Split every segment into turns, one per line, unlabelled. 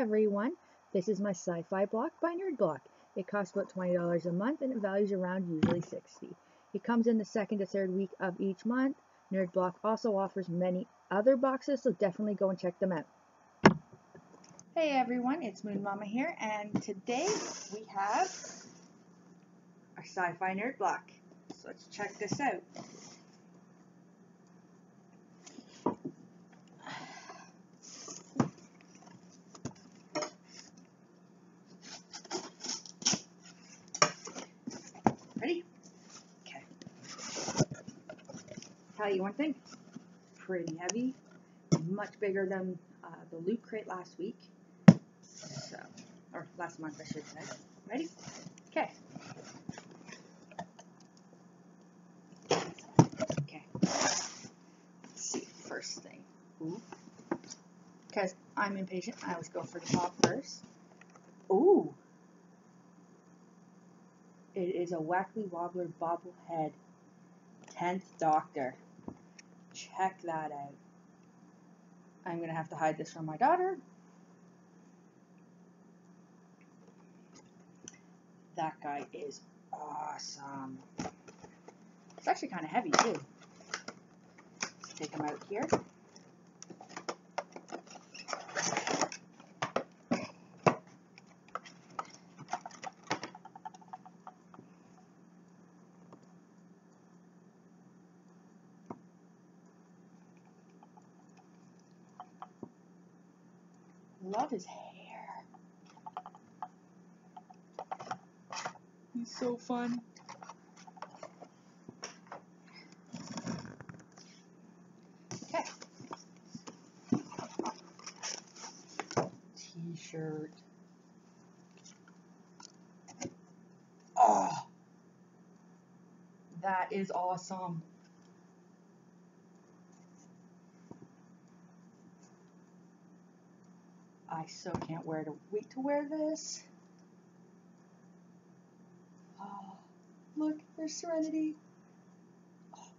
everyone, this is my Sci-Fi Block by Nerd Block. It costs about $20 a month and it values around usually $60. It comes in the second to third week of each month. Nerd Block also offers many other boxes, so definitely go and check them out. Hey everyone, it's Moon Mama here, and today we have our Sci-Fi Nerd Block. So let's check this out. Ready? Okay. Tell you one thing, pretty heavy, much bigger than the loot crate last week, or last month I should say. Ready? Okay. Okay. Let's see, first thing. Ooh. Because I'm impatient, I always go for the top first. Ooh. It is a Wackly Wobbler bobblehead 10th Doctor. Check that out. I'm going to have to hide this from my daughter. That guy is awesome. It's actually kind of heavy too. Let's take him out here. Love his hair. He's so fun. Okay. T-shirt. Oh, that is awesome. I so can't wait to wear this. Oh, look, there's Serenity. Oh.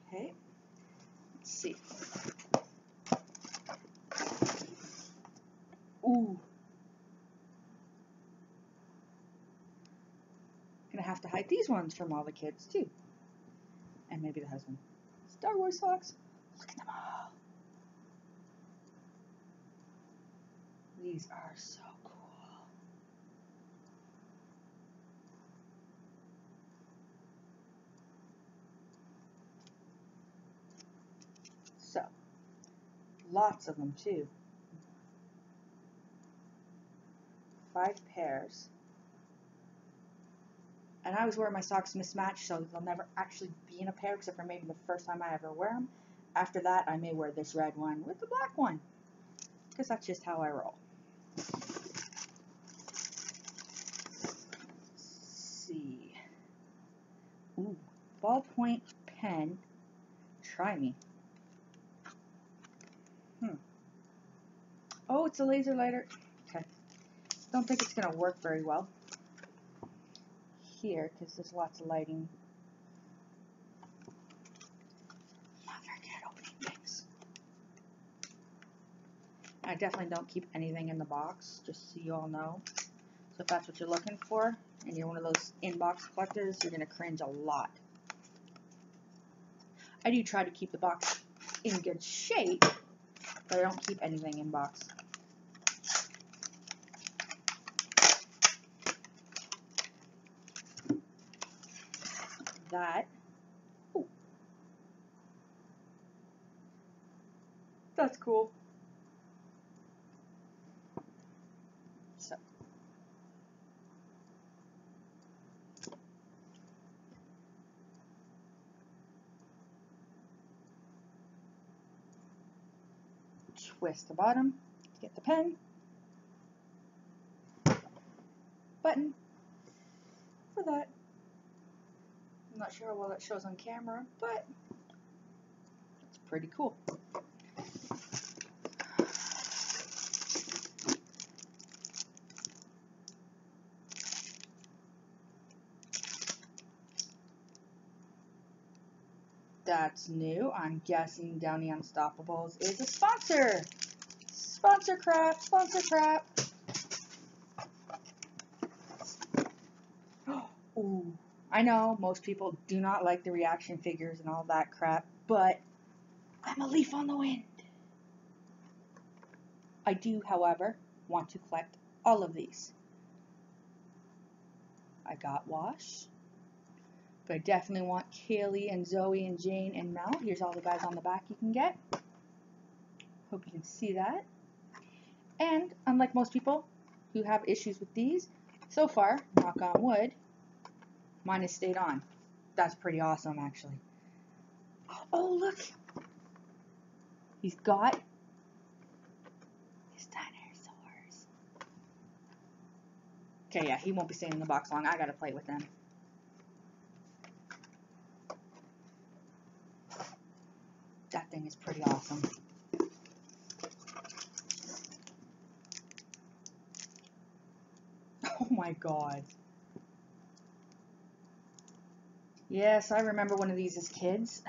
Okay, let's see. Ooh. Gonna have to hide these ones from all the kids too. And maybe the husband. Star Wars socks. Look at them all. These are so cool. So, lots of them too. 5 pairs. And I always wear my socks mismatched, so they'll never actually be in a pair, except for maybe the first time I ever wear them. After that, I may wear this red one with the black one, because that's just how I roll. Let's see. Ooh, ballpoint pen. Try me. Oh, it's a laser lighter. Okay. Don't think it's going to work very well here, because there's lots of lighting. Not very good at opening things. I definitely don't keep anything in the box, just so you all know. So if that's what you're looking for, and you're one of those in-box collectors, you're going to cringe a lot. I do try to keep the box in good shape, but I don't keep anything in box. That, ooh, that's cool. So, twist the bottom to get the pen, button for that. I'm not sure how well it shows on camera, but it's pretty cool. That's new. I'm guessing Downey Unstoppables is a sponsor. Sponsor crap, sponsor crap. Ooh, I know most people do not like the reaction figures and all that crap, but I'm a leaf on the wind. I do, however, want to collect all of these. I got Wash, but I definitely want Kaylee and Zoe and Jane and Mel. Here's all the guys on the back you can get. Hope you can see that. And unlike most people who have issues with these, so far, knock on wood, mine has stayed on. That's pretty awesome, actually. Oh, look! He's got his dinosaurs. Okay, yeah, he won't be staying in the box long. I gotta play with them. That thing is pretty awesome. Oh my god. Yes, I remember one of these as kids.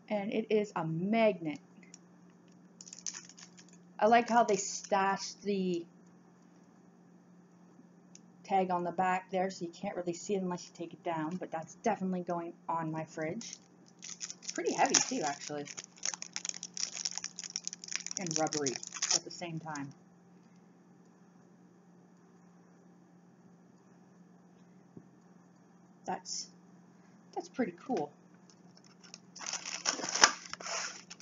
And it is a magnet. I like how they stashed the tag on the back there, so you can't really see it unless you take it down, but that's definitely going on my fridge. Pretty heavy too, actually. And rubbery at the same time. That's pretty cool.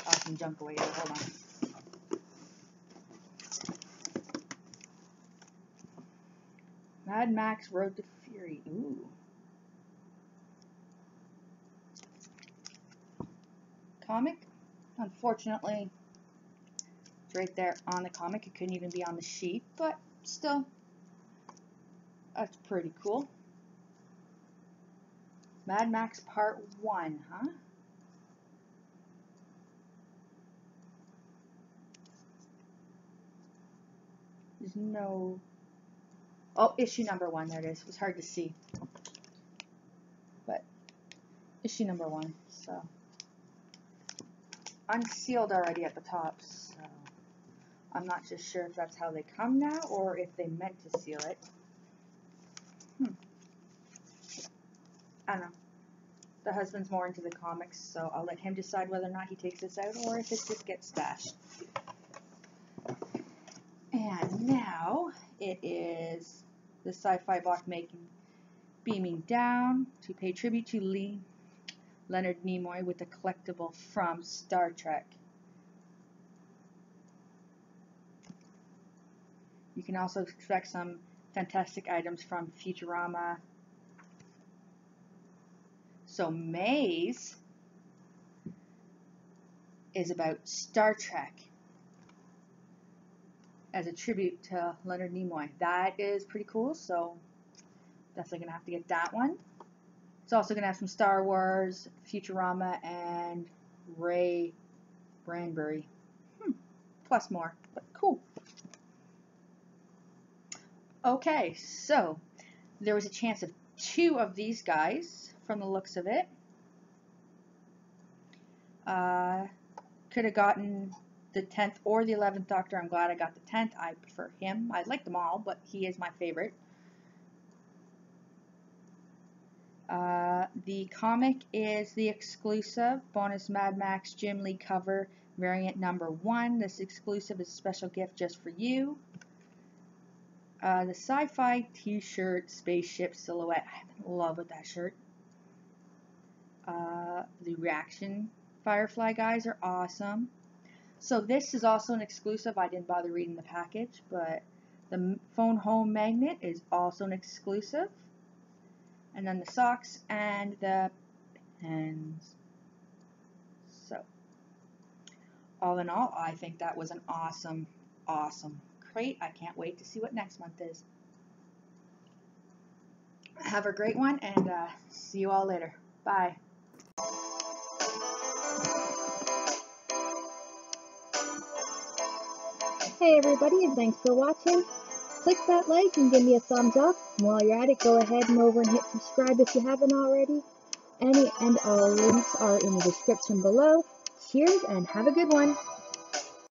I'll have some junk away here, hold on. Mad Max Road to Fury. Ooh. Comic. Unfortunately, it's right there on the comic. It couldn't even be on the sheet, but still, that's pretty cool. Mad Max Part 1, huh? There's no... Oh, issue number 1, there it is. It was hard to see. But, issue number 1, so... Unsealed already at the top, so... I'm not just sure if that's how they come now, or if they meant to seal it. I don't know. The husband's more into the comics, so I'll let him decide whether or not he takes this out, or if it just gets stashed. And now, it is the Sci-Fi Block beaming down to pay tribute to Leonard Nimoy with a collectible from Star Trek. You can also expect some fantastic items from Futurama. So Maze is about Star Trek as a tribute to Leonard Nimoy. That is pretty cool, so definitely going to have to get that one. It's also going to have some Star Wars, Futurama, and Ray Bradbury. Plus more, but cool. Okay, so there was a chance of 2 of these guys from the looks of it. Could have gotten the 10th or the 11th Doctor. I'm glad I got the 10th. I prefer him. I like them all, but he is my favorite. The comic is the exclusive bonus Mad Max Jim Lee cover variant number 1. This exclusive is a special gift just for you. The Sci-Fi t-shirt spaceship silhouette. I'm in love with that shirt. The reaction Firefly guys are awesome. So this is also an exclusive. I didn't bother reading the package, but the phone home magnet is also an exclusive. And then the socks and the pens. So, all in all, I think that was an awesome, awesome crate. I can't wait to see what next month is. Have a great one, and see you all later. Bye.
Hey everybody, and thanks for watching.
click that like and give me a thumbs up. And while you're at it, go ahead and over and hit subscribe if you haven't already. Any and all links are in the description below. Cheers and have a good one.